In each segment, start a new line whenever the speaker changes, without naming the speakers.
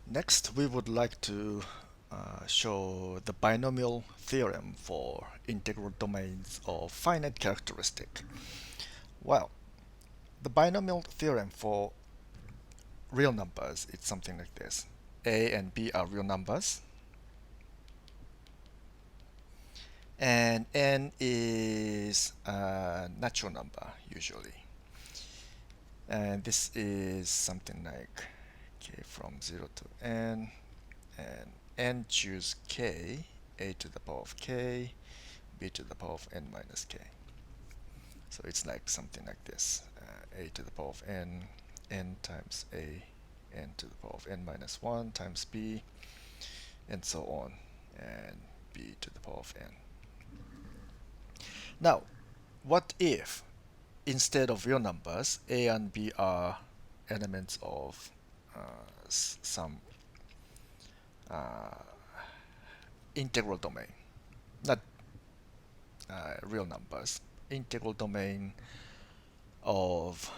Next, we would like to show the binomial theorem for integral domains of finite characteristic. Well, the binomial theorem for real numbers is something like this. A and B are real numbers, and n is a natural number usually. And this is something like k from 0 to n, and n choose k, a to the power of k, b to the power of n minus k. So it's like something like this, a to the power of n times a, n to the power of n minus 1 times b, and so on, and b to the power of n. Now, what if instead of real numbers, a and b are elements of some uh, integral domain, not real numbers, integral domain of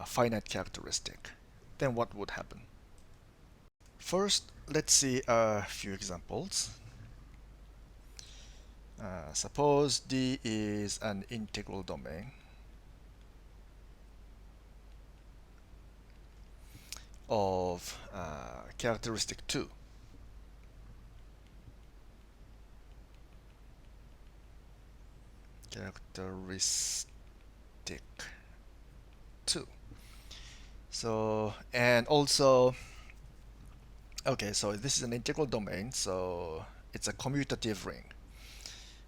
finite characteristic, then what would happen? First, let's see a few examples. Suppose D is an integral domain of characteristic 2. Characteristic 2. So, and also, okay, so this is an integral domain, so it's a commutative ring.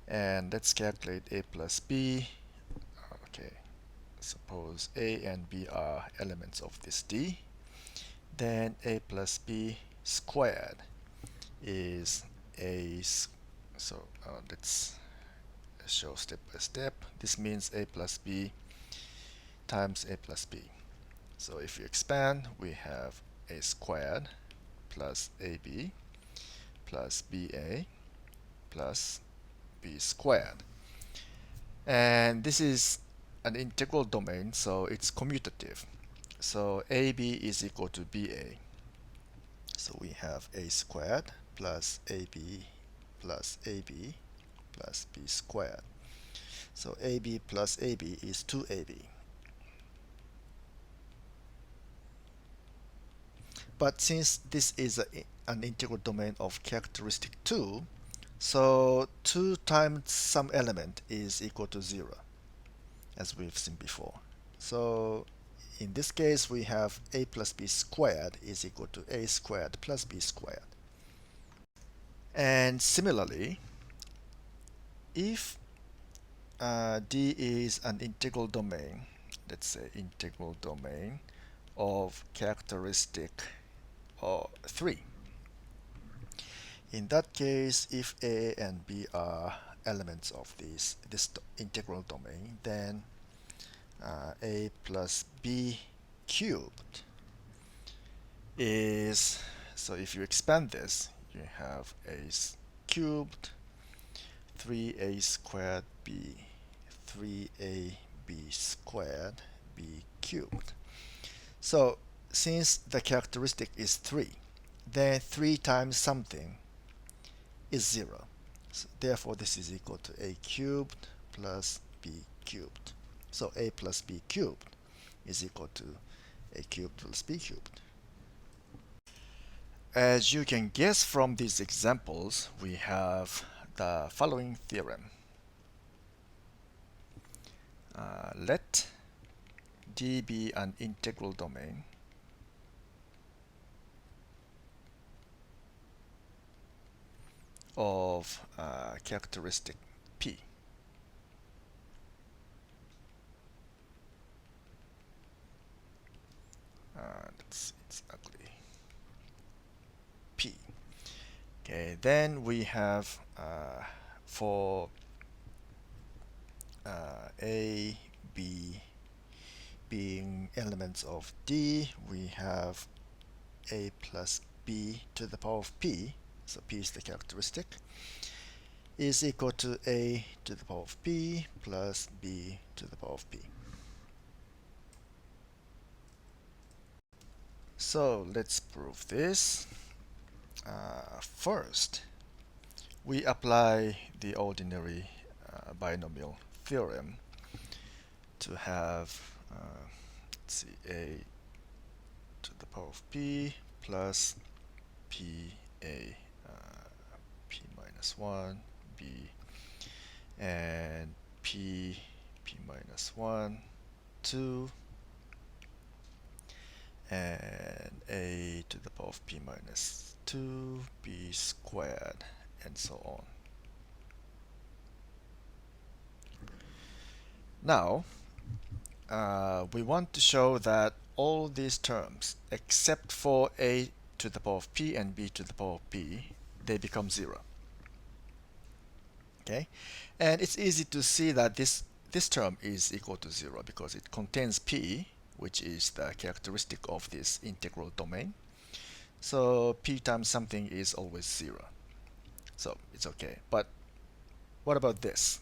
And let's calculate a plus b. Okay, suppose a and b are elements of this D. Then a plus b squared is a, so let's show step by step. This means a plus b times a plus b. So if you expand, we have a squared plus ab plus ba plus b squared. And this is an integral domain, so it's commutative. So ab is equal to ba. So we have a squared plus ab plus ab plus b squared. So ab plus ab is 2ab. But since this is an integral domain of characteristic 2, so 2 times some element is equal to 0, as we've seen before. So in this case, we have a plus b squared is equal to a squared plus b squared. And similarly, if D is an integral domain, let's say integral domain of characteristic 3. In that case, if A and B are elements of this integral domain, then A plus B cubed is, so if you expand this, you have A cubed 3a squared b 3ab squared b cubed. So since the characteristic is 3, then 3 times something is 0. So therefore this is equal to a cubed plus b cubed. So a plus b cubed is equal to a cubed plus b cubed. As you can guess from these examples, we have the following theorem. Let D be an integral domain of characteristic P. It's ugly. P. Okay, then we have for A, B being elements of D, we have A plus B to the power of P, so P is the characteristic, is equal to A to the power of P plus B to the power of P. So let's prove this. First, we apply the ordinary binomial theorem to have, let's see, a to the power of p plus p a p minus 1 b and p minus 1 2 and a to the power of p minus 2 b squared and so on. Now we want to show that all these terms except for a to the power of p and b to the power of p, they become 0. Okay, and it's easy to see that this term is equal to 0 because it contains p, which is the characteristic of this integral domain. So p times something is always 0. So it's okay. But what about this?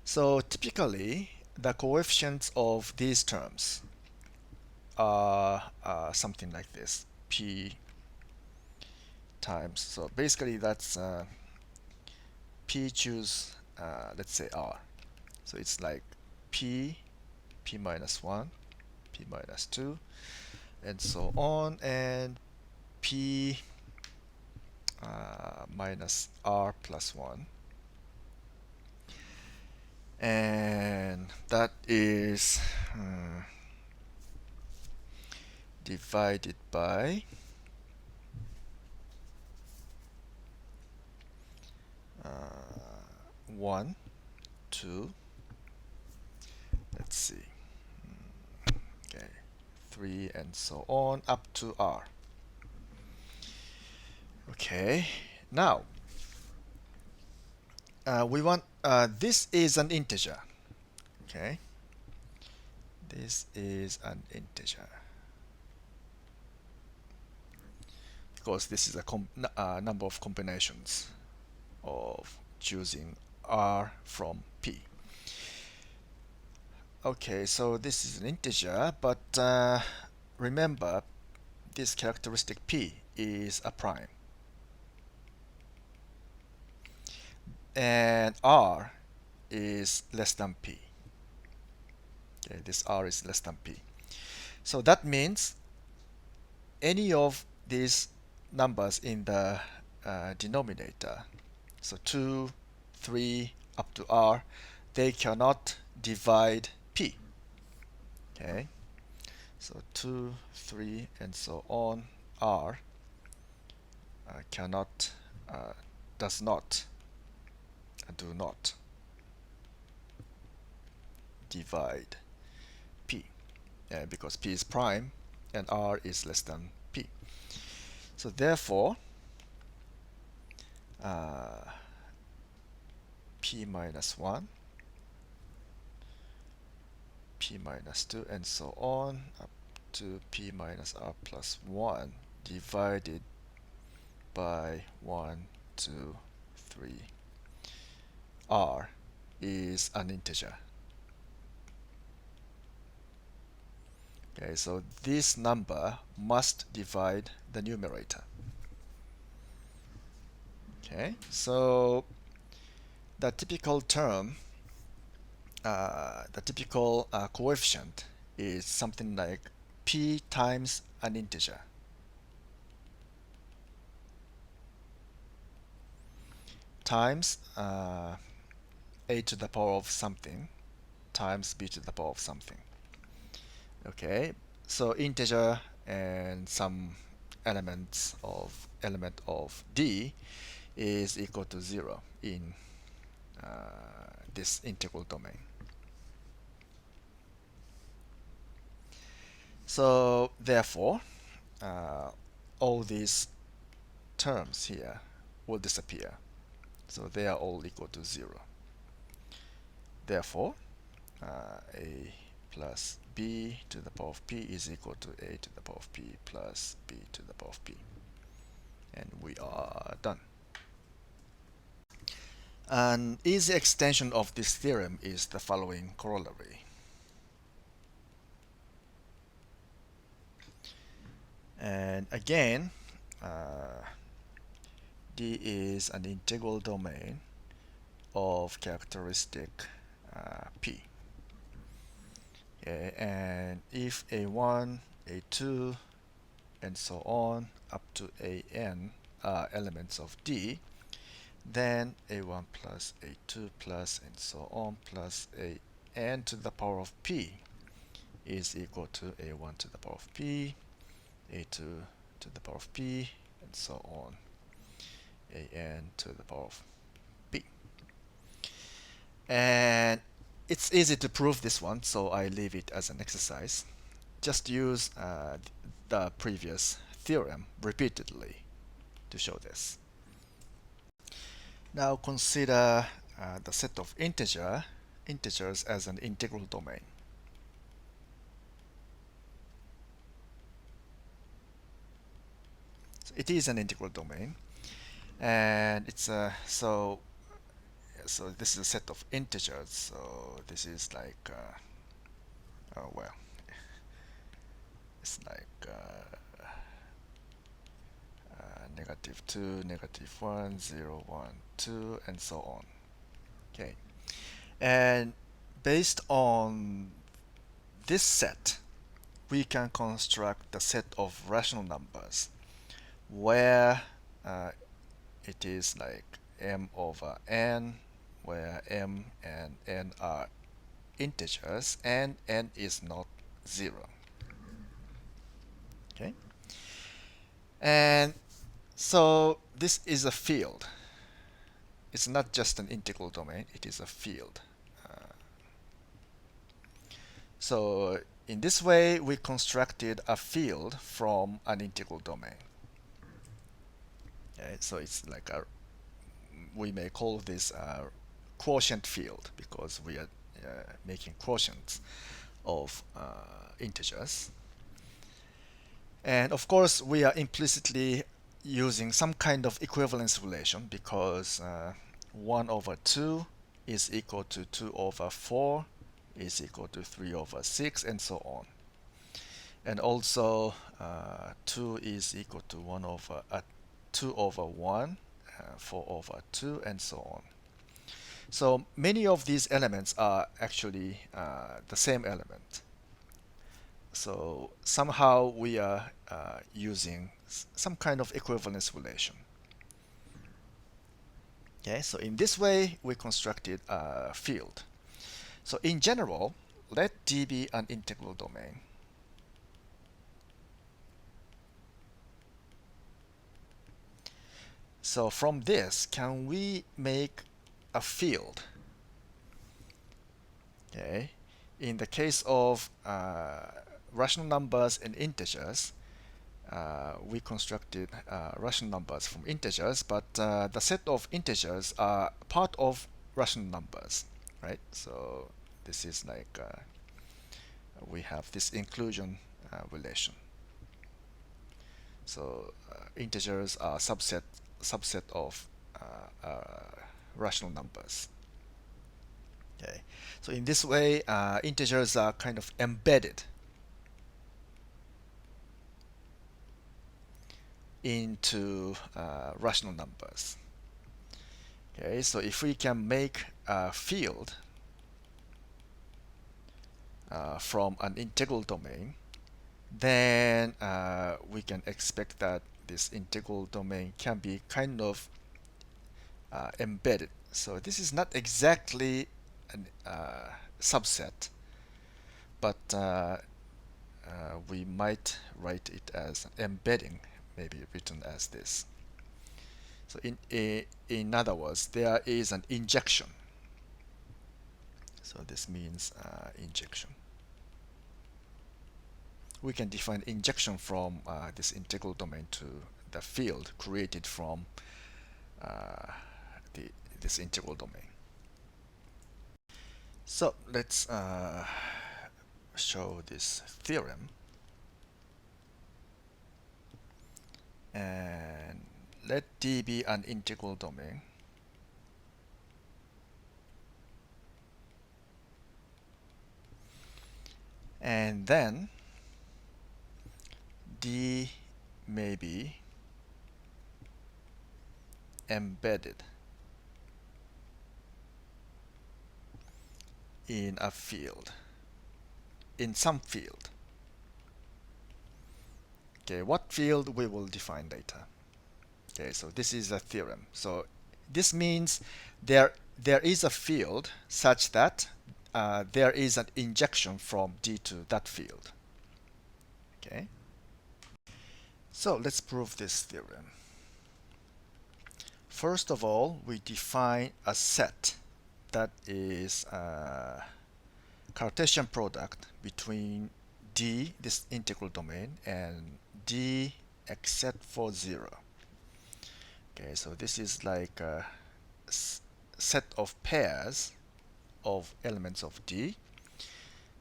So typically, the coefficients of these terms are something like this. P times, so basically that's P choose, let's say R. So it's like P minus 1, P minus 2, and so on, and P minus R plus 1. And that is divided by 1, 2, let's see, okay, 3, and so on up to R. Okay, now we want this is an integer. Okay, this is an integer because this is a number of combinations of choosing R from P. Okay, so this is an integer, but remember this characteristic P is a prime, and R is less than P. Okay, this R is less than P. So that means any of these numbers in the denominator, so 2, 3, up to R, they cannot divide P. Okay, so 2, 3, and so on, R cannot, does not, do not divide P, because P is prime and R is less than P. So therefore, P minus 1, P minus 2, and so on up to P minus R plus 1 divided by 1, 2, 3. R is an integer. Okay, so this number must divide the numerator. Okay, so the typical term, the typical coefficient is something like P times an integer times a to the power of something times b to the power of something. Okay, so integer and some element of d is equal to 0 in this integral domain. So therefore, all these terms here will disappear. So they are all equal to 0. Therefore, a plus b to the power of p is equal to a to the power of p plus b to the power of p. And we are done. An easy extension of this theorem is the following corollary. And again, D is an integral domain of characteristic P. Okay, and if A1, A2, and so on up to AN are elements of D, then A1 plus A2 plus and so on plus AN to the power of P is equal to A1 to the power of P, A2 to the power of P, and so on, AN to the power of P. And it's easy to prove this one, so I leave it as an exercise. Just use the previous theorem repeatedly to show this. Now consider the set of integers as an integral domain. So it is an integral domain, and it's so this is a set of integers. So this is like oh well, it's like -2, -1, 0, 1, 2, and so on. Okay, and based on this set, we can construct the set of rational numbers where it is like m over n, where m and n are integers and n is not 0. Okay, and so this is a field. It's not just an integral domain, it is a field. So in this way, we constructed a field from an integral domain. Okay, so it's like we may call this a quotient field because we are making quotients of integers. And of course, we are implicitly using some kind of equivalence relation because 1 over 2 is equal to 2 over 4 is equal to 3 over 6 and so on. And also 2 is equal to 2 over 1, 4 over 2, and so on. So many of these elements are actually the same element. So somehow we are using some kind of equivalence relation. Okay, so in this way, we constructed a field. So in general, let D be an integral domain. So from this, can we make a field? Okay, in the case of rational numbers and integers, we constructed rational numbers from integers, but the set of integers are part of rational numbers, right? So this is like we have this inclusion relation. So integers are subset of rational numbers. Okay, so in this way, integers are kind of embedded into rational numbers. Okay, so if we can make a field from an integral domain, then we can expect that this integral domain can be kind of embedded. So this is not exactly a subset, but we might write it as embedding, maybe written as this. So in other words, there is an injection. So this means injection. We can define injection from this integral domain to the field created from this integral domain. So let's show this theorem. And let D be an integral domain. And then D may be embedded in a field, in some field. Okay, what field we will define later. Okay, so this is a theorem. So this means there is a field such that there is an injection from D to that field. Okay, so let's prove this theorem. First of all, we define a set that is a Cartesian product between D, this integral domain, and D except for 0. Okay, so this is like a set of pairs of elements of D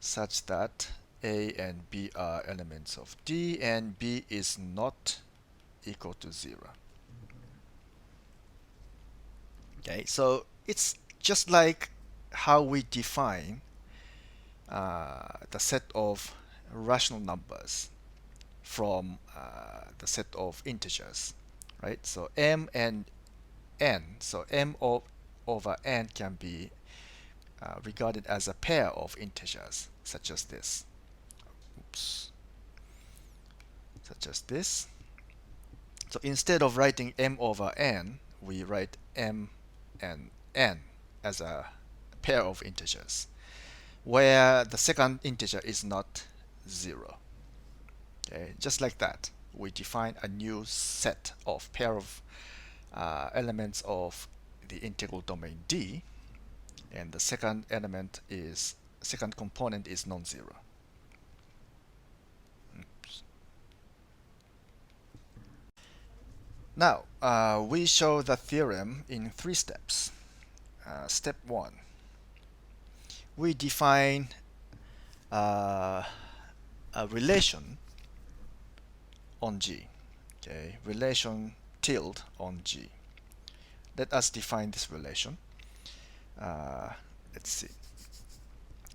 such that A and B are elements of D and B is not equal to 0. Okay, so it's just like how we define the set of rational numbers from the set of integers, right? So m and n, so over n can be regarded as a pair of integers, such as this. Oops. Such as this. So instead of writing m over n, we write m and n as a pair of integers, where the second integer is not 0. Okay, just like that, we define a new set of pair of elements of the integral domain D, and the second component is non-zero. Oops. Now we show the theorem in 3 steps. Step 1, we define a relation on G. Okay, relation tilde on G. Let us define this relation. Let's see.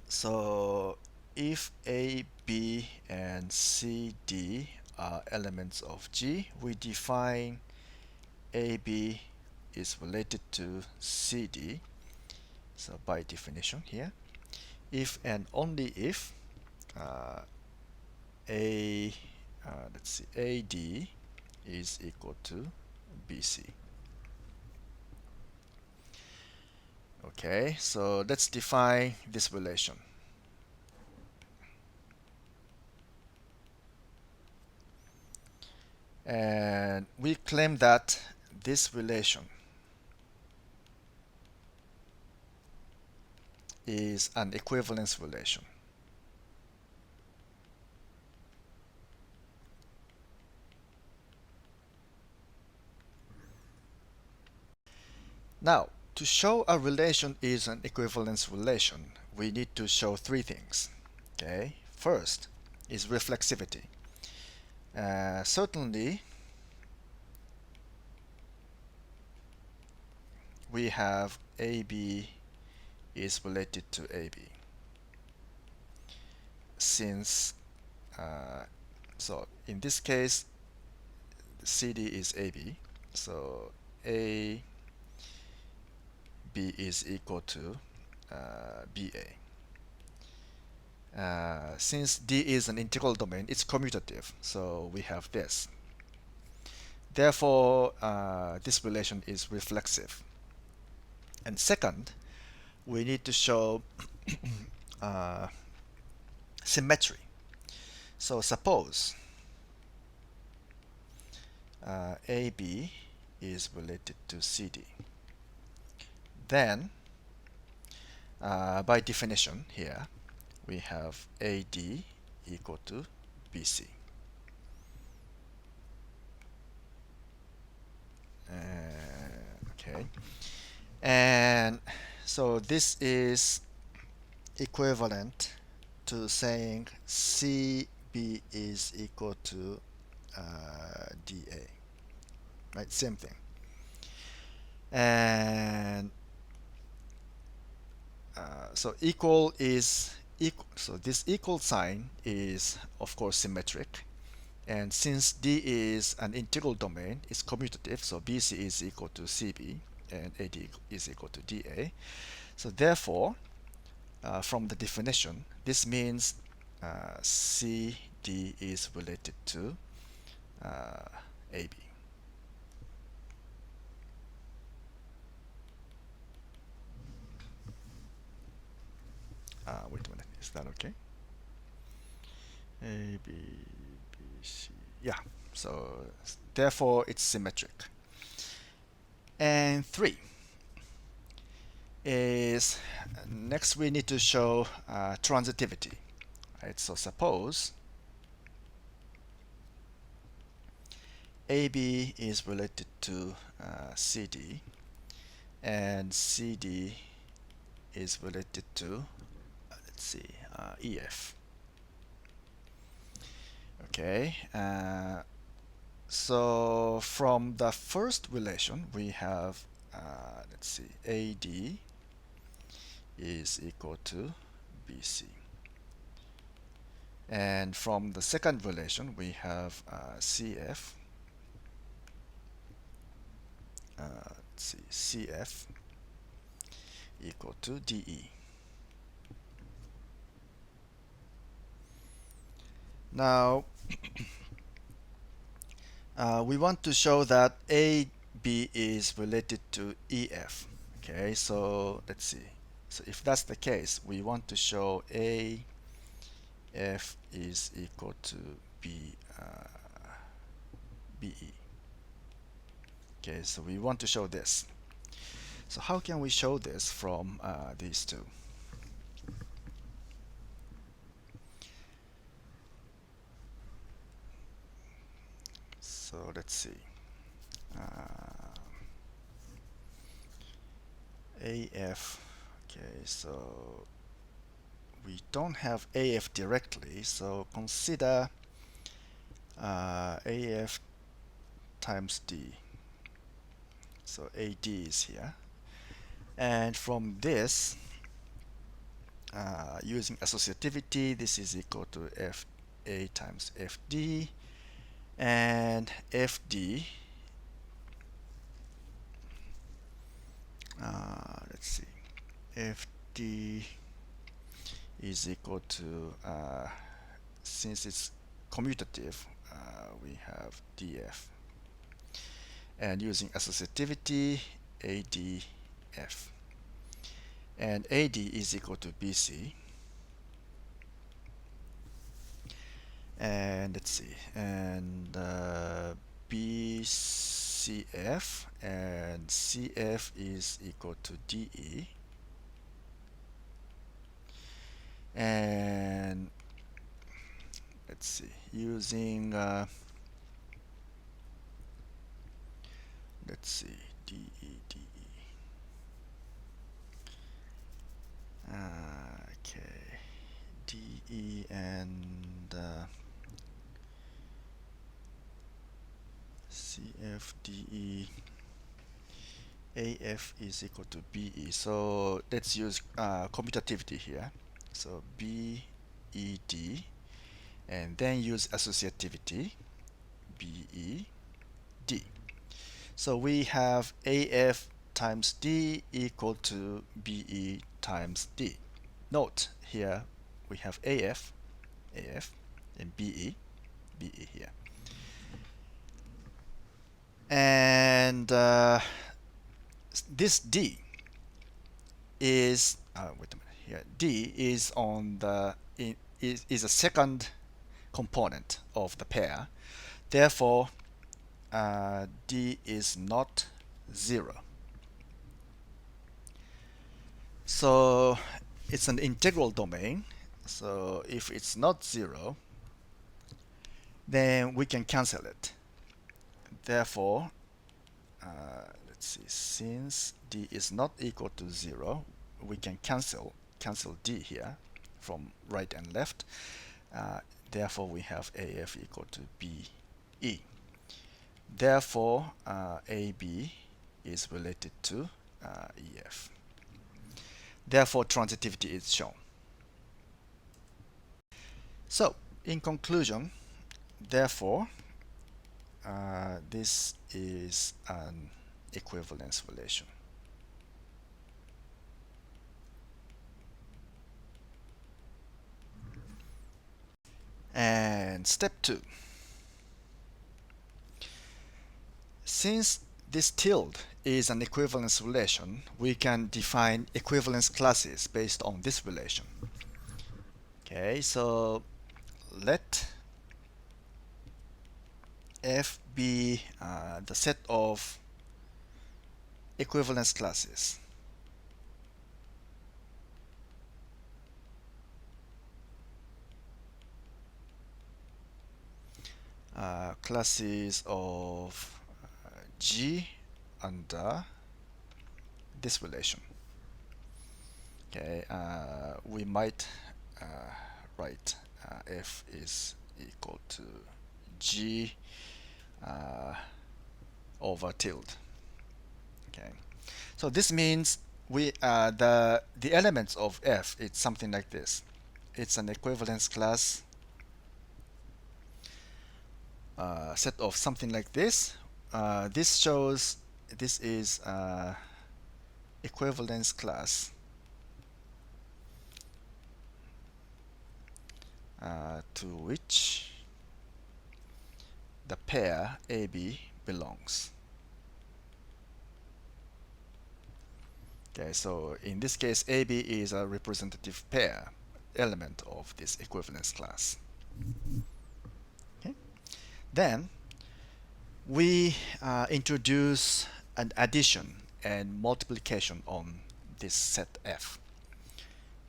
So if A, B, and C, D are elements of G, we define AB is related to CD. So by definition here, if and only if let's see, AD is equal to BC. Okay, so let's define this relation. And we claim that this relation is an equivalence relation. Now, to show a relation is an equivalence relation, we need to show 3 things. Okay, first is reflexivity. Certainly, we have AB is related to AB. Since, so in this case, CD is AB, so AB is equal to BA. Since D is an integral domain, it's commutative, so we have this. Therefore, this relation is reflexive. And second, we need to show symmetry. So suppose AB is related to CD. Then, by definition here, we have AD equal to BC. Okay, and so this is equivalent to saying CB is equal to DA, right? Same thing. And so equal is equal. So this equal sign is of course symmetric, And since D is an integral domain, it's commutative, so BC is equal to CB and AD is equal to DA. So therefore, from the definition, this means CD is related to AB. Wait a minute, is that okay? A, B, B, C. Yeah, so therefore it's symmetric. And 3 is next we need to show transitivity. Right, so suppose AB is related to CD and CD is related to let's see EF. Okay, so from the first relation we have let's see AD is equal to BC, and from the second relation we have CF let's see CF equal to DE. Now we want to show that AB is related to EF. Okay, so let's see. So if that's the case, we want to show AF is equal to BE. Okay, so we want to show this. So how can we show this from these two? So let's see. AF. Okay, so we don't have AF directly, so consider AF times D. So AD is here. And from this, using associativity, this is equal to FA times FD, and FD, let's see, FD is equal to, since it's commutative, we have DF. And using associativity, ADF. And AD is equal to BC. And let's see, and BCF and CF is equal to DE. And let's see, using let's see, DE, DE. Okay, DE and CFDE, AF is equal to BE. So let's use commutativity here. So BED, and then use associativity, BED. So we have AF times D equal to BE times D. Note here we have AF, and BE here. And this D is wait a minute here. D is on the is a second component of the pair. Therefore, D is not 0. So it's an integral domain. So if it's not 0, then we can cancel it. Therefore, let's see, since D is not equal to 0, we can cancel D here from right and left. Therefore, we have AF equal to BE. Therefore, AB is related to EF. Therefore, transitivity is shown. So, in conclusion, therefore, this is an equivalence relation. And step 2. Since this tilde is an equivalence relation, we can define equivalence classes based on this relation. Okay, so let F be the set of equivalence classes. Classes of G under this relation. Okay, we might write F is equal to G over tilde. Okay, so this means we the elements of F, it's something like this. It's an equivalence class set of something like this. This shows this is equivalence class to which the pair AB belongs. Okay, so in this case, AB is a representative pair element of this equivalence class. Okay. Then we introduce an addition and multiplication on this set F.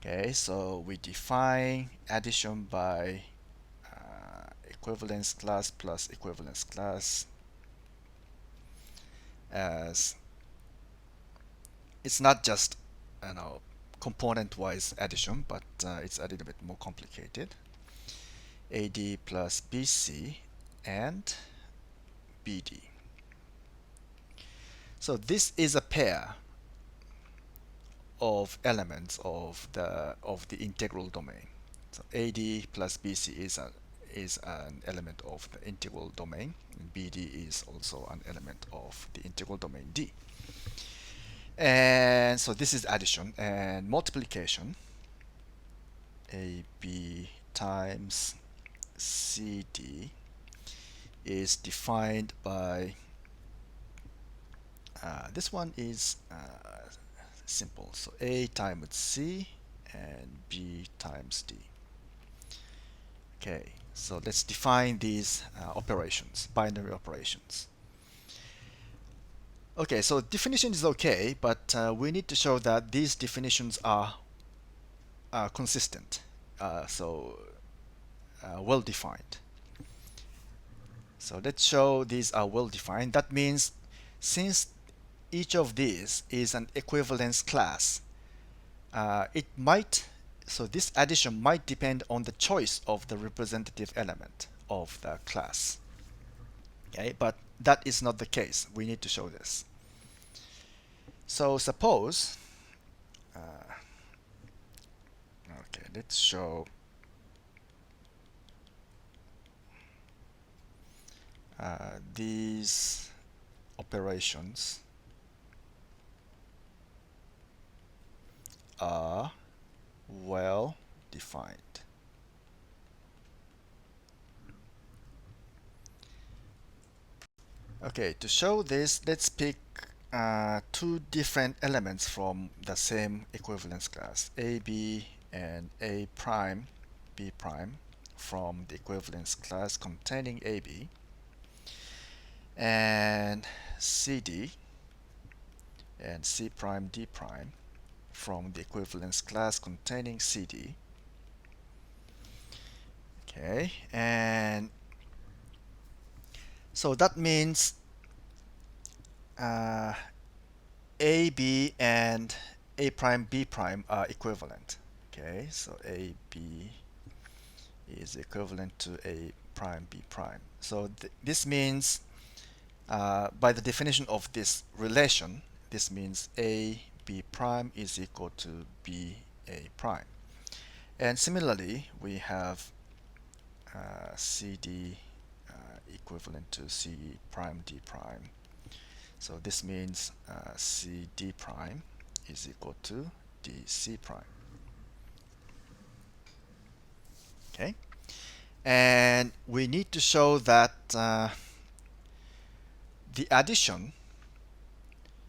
Okay, so we define addition by equivalence class plus equivalence class as it's not just component-wise addition, but it's a little bit more complicated. AD plus BC and BD. So this is a pair of elements of the integral domain. So AD plus BC is an element of the integral domain, and BD is also an element of the integral domain D. And so this is addition, and multiplication, AB times CD, is defined by this one is simple. So A times C and B times D. Okay, so let's define these operations, binary operations. Okay, so definition is okay, but we need to show that these definitions are consistent, well defined. So let's show these are well defined. That means since each of these is an equivalence class, so this addition might depend on the choice of the representative element of the class. Okay, but that is not the case. We need to show this. So suppose, okay, let's show these operations are well defined. Okay, to show this, let's pick two different elements from the same equivalence class, AB and A prime, B prime, from the equivalence class containing AB, and CD and C prime, D prime from the equivalence class containing CD. Okay, and so that means A, B, and A prime, B prime are equivalent. Okay, so A, B is equivalent to A prime, B prime. So this means, by the definition of this relation, this means A, B prime is equal to B, A prime. And similarly, we have CD equivalent to C prime D prime. So this means C D prime is equal to D C prime. Okay, and we need to show that the addition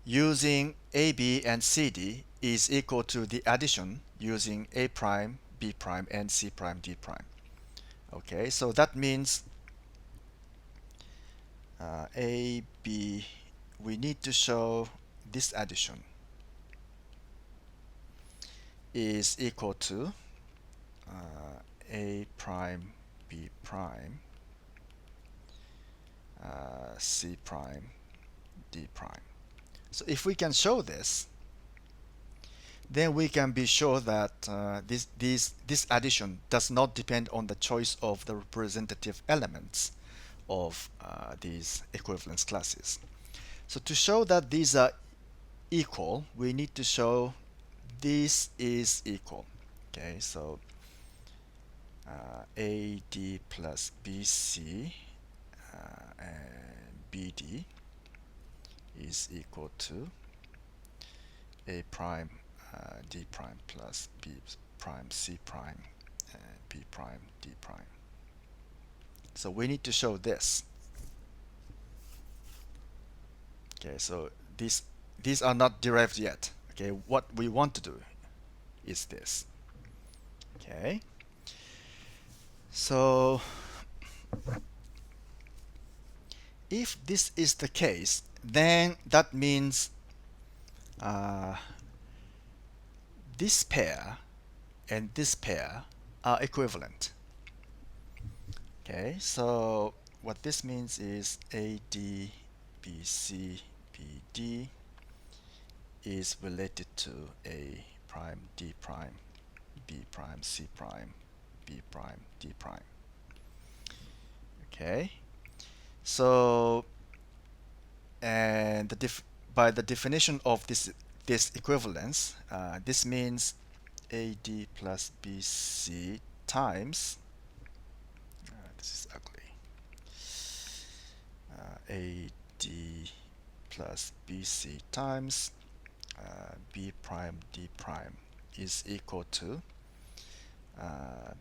using AB and CD is equal to the addition using A prime, B prime, and C prime, D prime. Okay, so that means A, B, we need to show this addition is equal to A prime, B prime, C prime, D prime. So if we can show this, then we can be sure that this addition does not depend on the choice of the representative elements of these equivalence classes. So to show that these are equal, we need to show this is equal. Okay, so AD plus BC and BD is equal to A prime D prime plus B prime C prime and B prime D prime. So we need to show this. Okay, so these are not derived yet. Okay, what we want to do is this. Okay, so if this is the case, then that means this pair and this pair are equivalent. Okay, so what this means is AD, BC, BD is related to A prime, D prime, B prime, C prime, B prime, D prime. Okay, so and by the definition of this equivalence, this means AD plus BC times this is ugly. AD plus BC times B prime D prime is equal to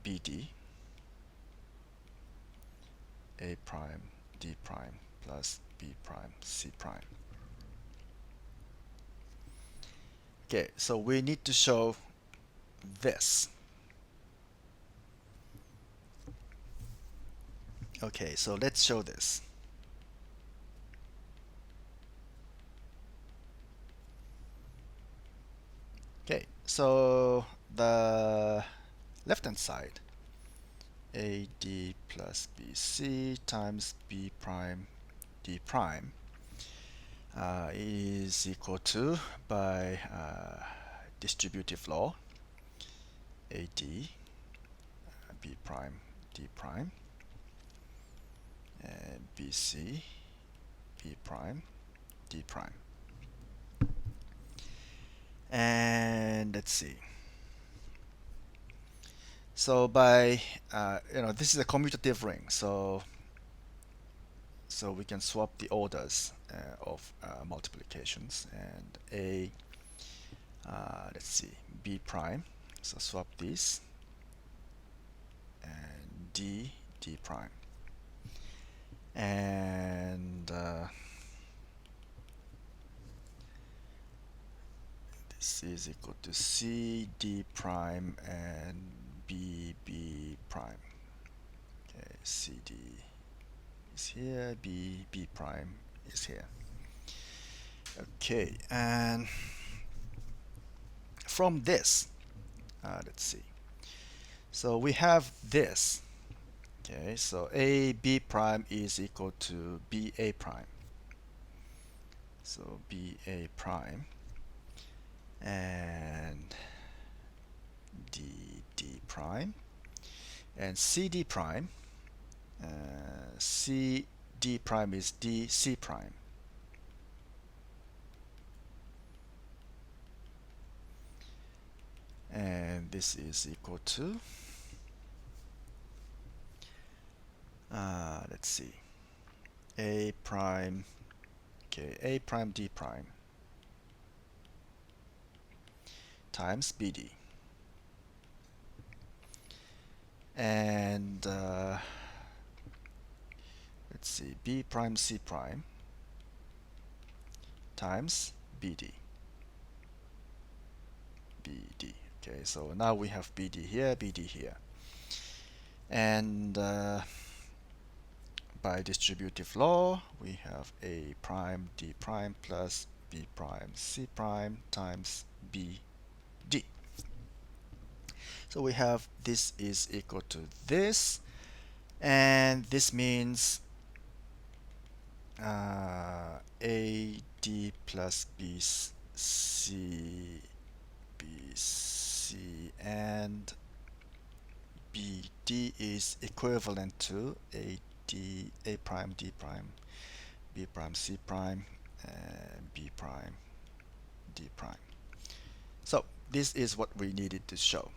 BD A prime D prime plus B prime C prime. Okay, so we need to show this. Okay, so let's show this. Okay, so the left hand side, AD plus BC times B prime D prime is equal to, by distributive law, AD B prime D prime and BC B prime D prime. And let's see. So by this is a commutative ring, so we can swap the orders of multiplications, and A let's see, B prime, so swap these, and D prime, and this is equal to C D prime and B prime. Okay, C D is here, B prime is here. Okay, and from this, let's see. So we have this. Okay, so A B prime is equal to B A prime. So B A prime and D prime and C D prime. C D prime is D C prime. And this is equal to let's see. A prime, okay, A prime D prime times BD. And let's see, B prime C prime times BD. BD. Okay, so now we have BD here, BD here. And by distributive law, we have A prime D prime plus B prime C prime times BD. So we have this is equal to this, and this means AD plus BC and BD is equivalent to A prime D prime B prime C prime and B prime D prime. So this is what we needed to show.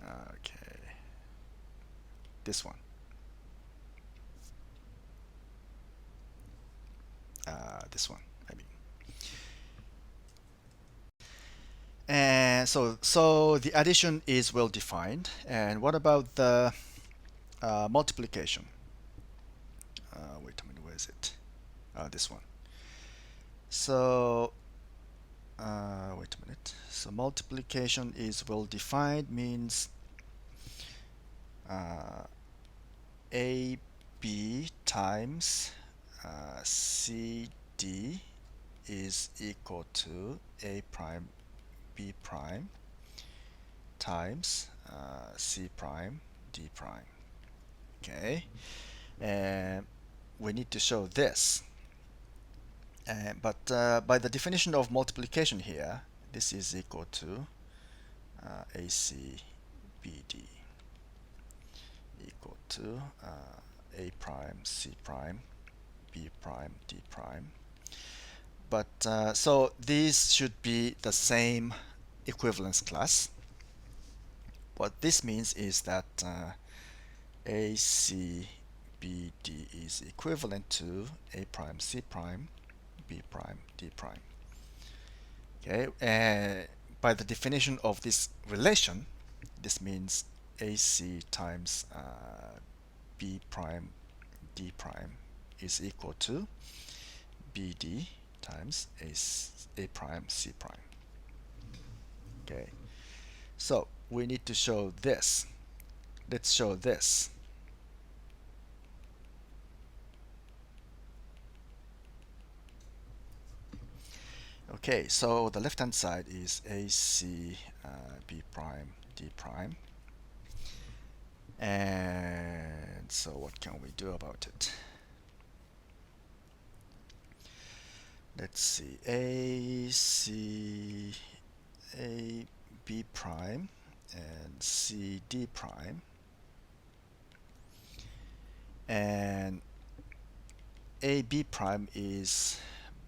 Okay, this one. This one, I mean. And so the addition is well defined. And what about the multiplication? Wait a minute, where is it? This one. So wait a minute. So multiplication is well defined means AB times CD is equal to A prime B prime times C prime D prime. Okay, and we need to show this. But by the definition of multiplication here, this is equal to AC BD equal to A prime C prime B prime D prime. But so these should be the same equivalence class. What this means is that AC BD is equivalent to A prime C prime B prime D prime. Okay, by the definition of this relation, this means AC times B prime D prime is equal to BD times A prime C prime. Okay, so we need to show this. Let's show this. Okay, so the left hand side is AC B prime D prime. And so what can we do about it? Let's see, AC A B prime and C D prime, and A B prime is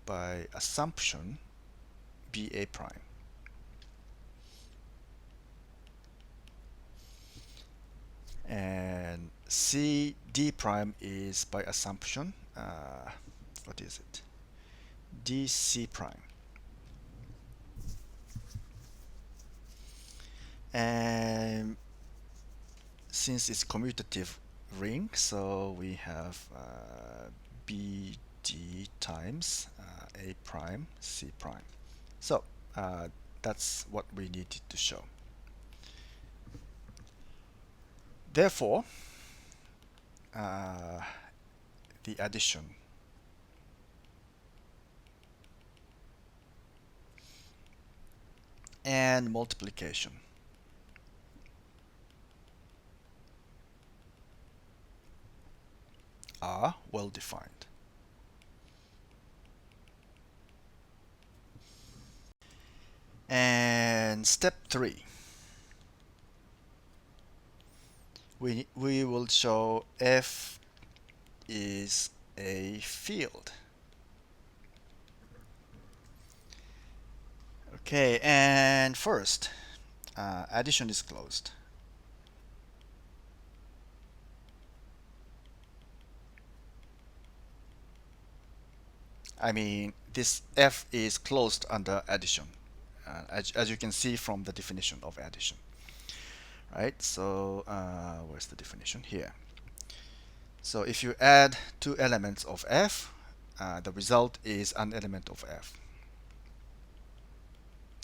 by assumption B A prime. And C D prime is by assumption, what is it? D C prime. And since it's commutative ring, so we have BD times A prime C prime. So that's what we needed to show. Therefore, the addition and multiplication are well defined. And step 3, we will show F is a field. Okay, and first, addition is closed. I mean, this f is closed under addition, as you can see from the definition of addition, right? So where's the definition here? So if you add two elements of f, the result is an element of f,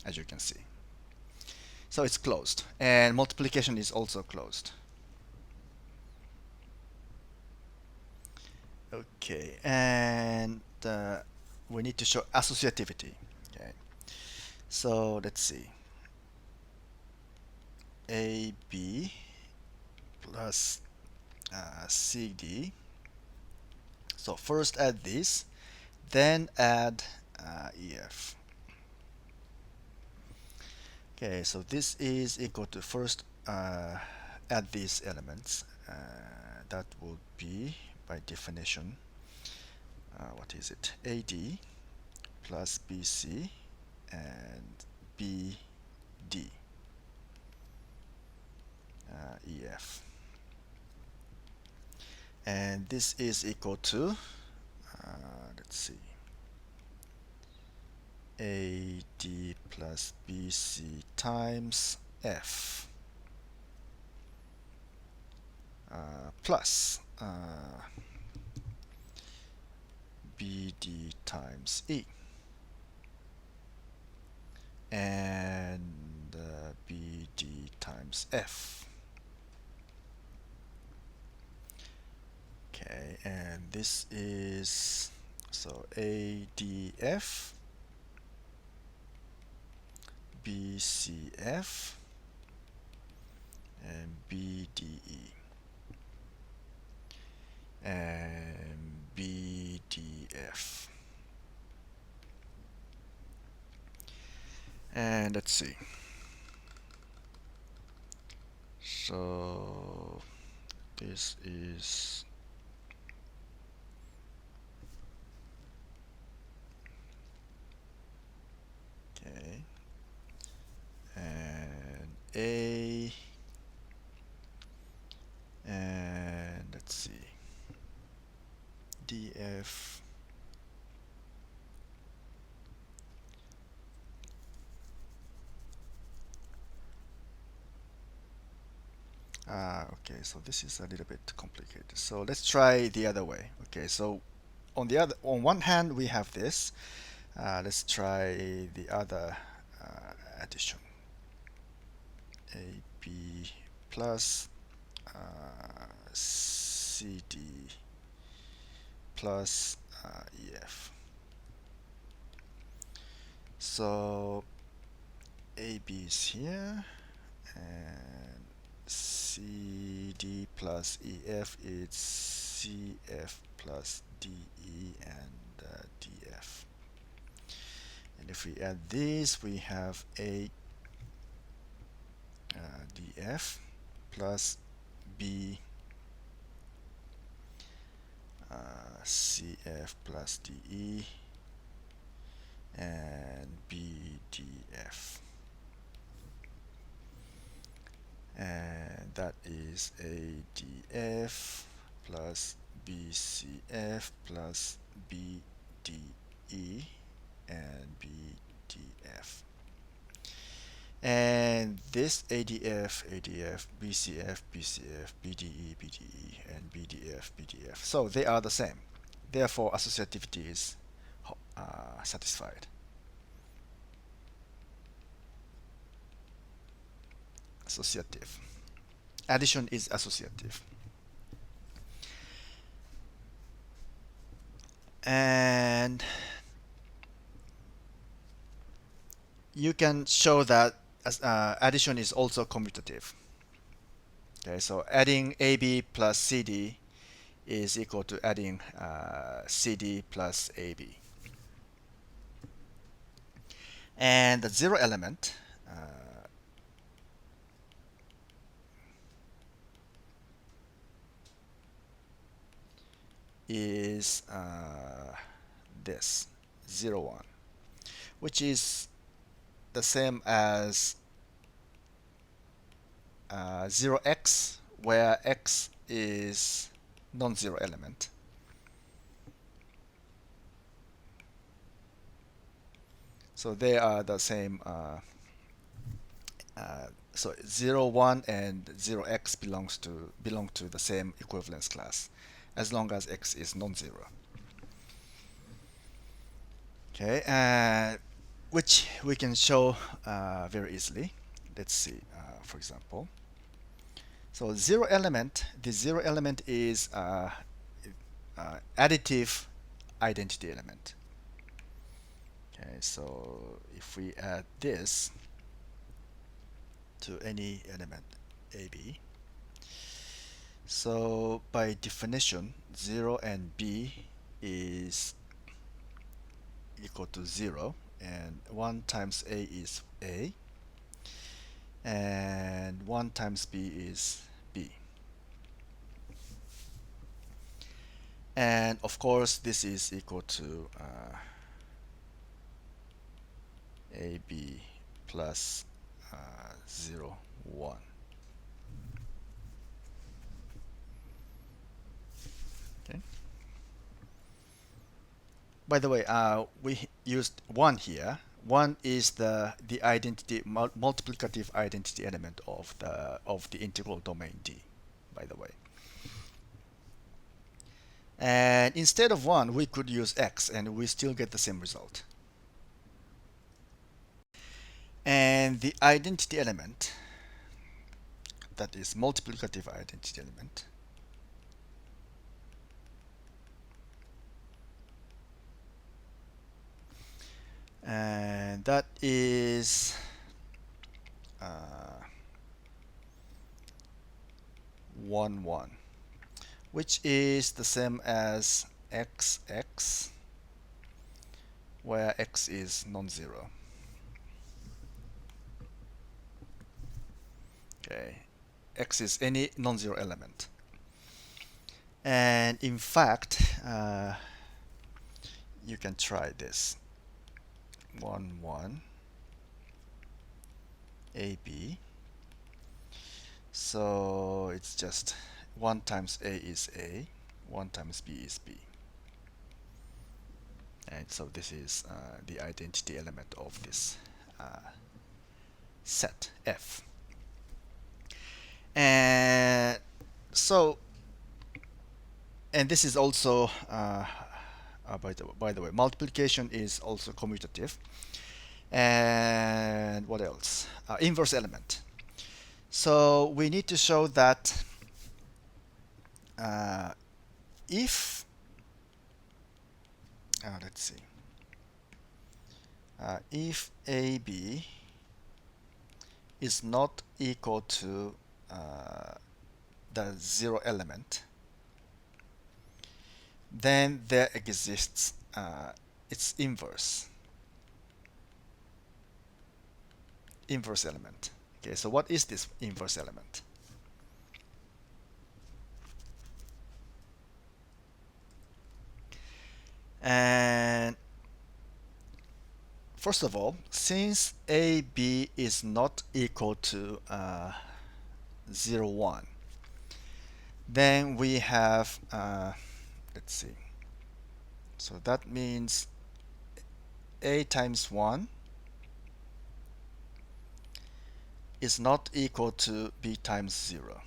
as you can see. So it's closed, and multiplication is also closed. Okay, and we need to show associativity. Okay, so let's see. AB plus CD. So first add this, then add EF. Okay, so this is equal to first add these elements. That would be, by definition, what is it? AD plus BC and BD, EF. And this is equal to, let's see, AD plus BC times F plus BD times E, and BD times F. Okay, and this is, so ADF, BCF, and BDE, and BDF. And let's see. So this is okay, and A, and let's see, DF, okay, so this is a little bit complicated. So let's try the other way. Okay, so on one hand we have this. Let's try the other addition. AB plus CD plus EF. So AB is here, and CD plus EF is CF plus DE and DF. And if we add this, we have A DF plus B CF plus DE and BDF. And that is ADF plus BCF plus BDE and BDF. And this ADF, ADF, BCF, BCF, BDE, BDE, and BDF, BDF. So they are the same. Therefore, associativity is satisfied. Associative. Addition is associative. And you can show that addition is also commutative. Okay, so adding AB plus CD is equal to adding CD plus AB. And the zero element is this 0, 1, which is the same as 0x, where x is non-zero element. So they are the same. So 0, 1, and 0x belong to the same equivalence class, as long as x is non-zero. Okay, which we can show very easily. Let's see, for example. So the zero element is additive identity element. Okay, so if we add this to any element AB, so by definition, 0 and B is equal to 0, and 1 times A is A, and 1 times B is B. And of course, this is equal to AB plus 0, 1. Okay. By the way, we used 1 here. 1 is the identity multiplicative identity element of the integral domain D, by the way. And instead of 1, we could use x, and we still get the same result. And the identity element, that is multiplicative identity element, and that is 1, 1, which is the same as x, where x is non-zero. Okay, x is any non-zero element. And in fact, you can try this. 1, 1, AB. So it's just 1 times A is A, 1 times B is B. And so this is the identity element of this set F. And so, and this is also, by the way, multiplication is also commutative. And what else? Inverse element. So we need to show that if, let's see, if AB is not equal to the zero element, then there exists its inverse element. Okay, so what is this inverse element? And first of all, since AB is not equal to 0, 1, then we have, let's see, so that means A times 1 is not equal to B times 0,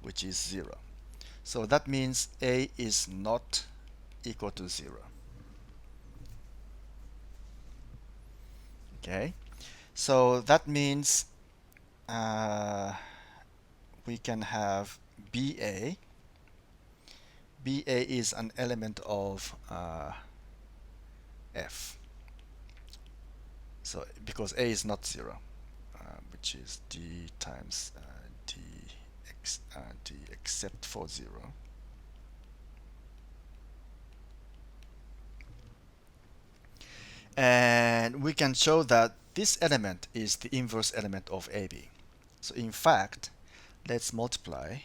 which is 0. So that means A is not equal to 0. Okay, so that means we can have BA. BA is an element of F. So because A is not 0, which is D times D except for 0. And we can show that this element is the inverse element of AB. So in fact, let's multiply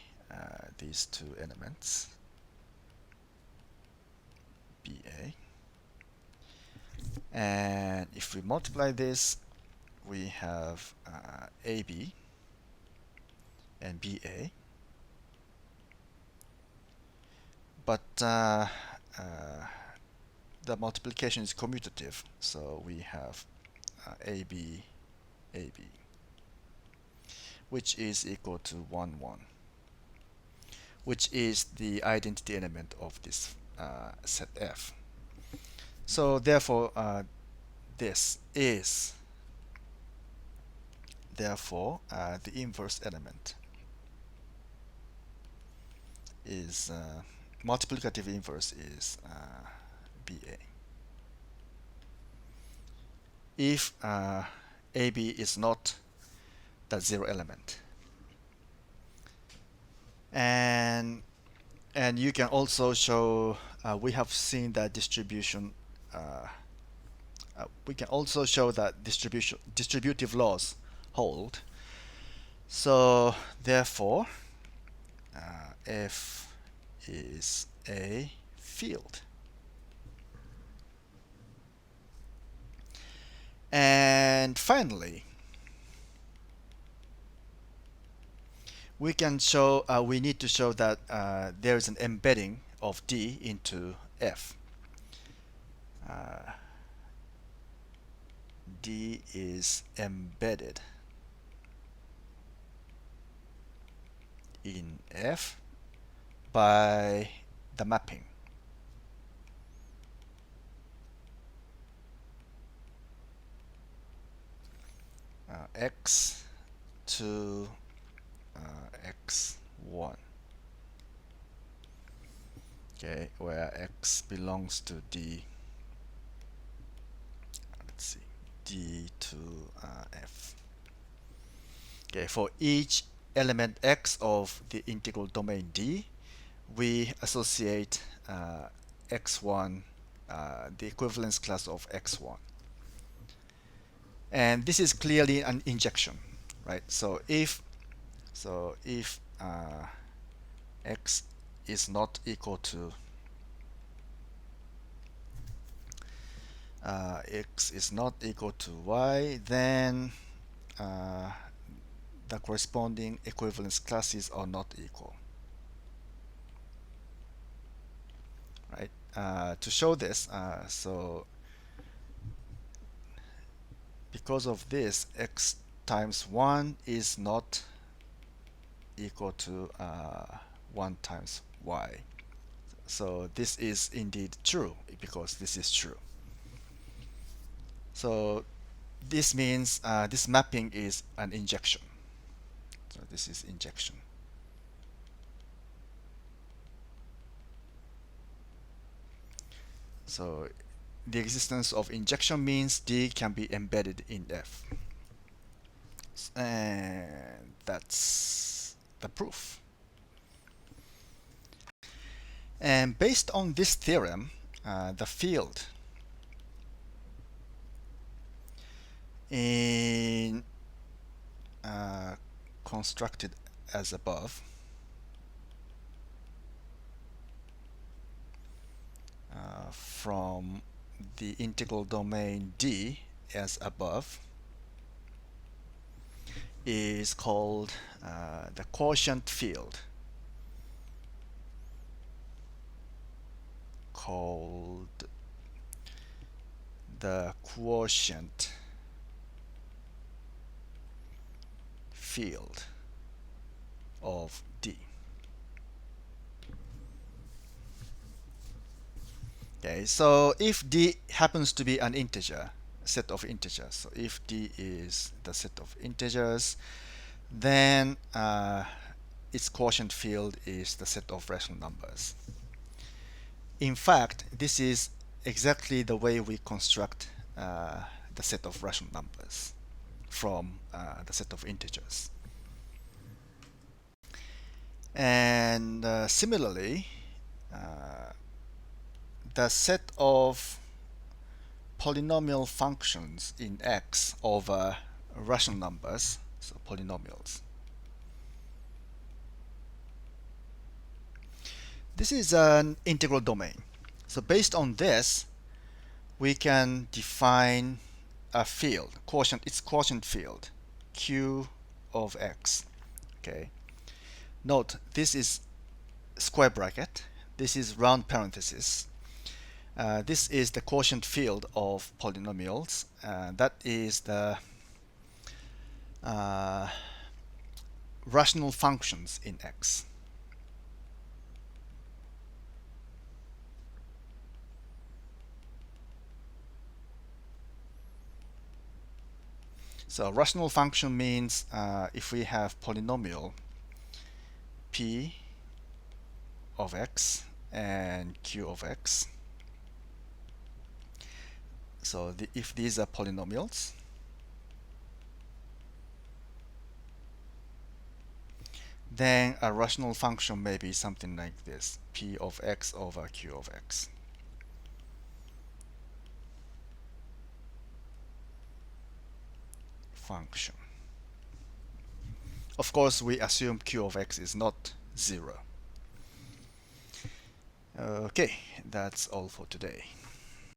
these two elements, BA. And if we multiply this, we have AB and BA. But the multiplication is commutative, so we have AB, AB, which is equal to 1, 1, which is the identity element of this set F. So therefore, this is therefore the inverse element is multiplicative inverse is BA. If AB is not the zero element, and you can also show we have seen that distribution. We can also show that distributive laws hold. So therefore, F is a field. And finally, we can show we need to show that there is an embedding of D into F. D is embedded in F by the mapping. X to x1, okay, where x belongs to D. Let's see, D to F. Okay, for each element x of the integral domain D, we associate x1, the equivalence class of x1. And this is clearly an injection, right? So if x is not equal to y, then the corresponding equivalence classes are not equal, right? To show this, so because of this, x times 1 is not equal to 1 times y. So this is indeed true, because this is true. So this means this mapping is an injection. So this is injection. So the existence of injection means D can be embedded in F. And that's the proof. And based on this theorem, the field in constructed as above from the integral domain D as above is called the quotient field, called the quotient field of D. Okay, so if D happens to be an integer, a set of integers, so if D is the set of integers, then its quotient field is the set of rational numbers. In fact, this is exactly the way we construct the set of rational numbers from the set of integers. And similarly, the set of polynomial functions in X over rational numbers, so polynomials. This is an integral domain. So based on this, we can define a field, its quotient field, Q of X. Okay. Note, this is square bracket, this is round parenthesis. This is the quotient field of polynomials. That is the uh, rational functions in X. So rational function means if we have polynomial P of X and Q of X. So if these are polynomials, then a rational function may be something like this: P of X over Q of X. Function. Of course, we assume Q of X is not 0. Okay, that's all for today.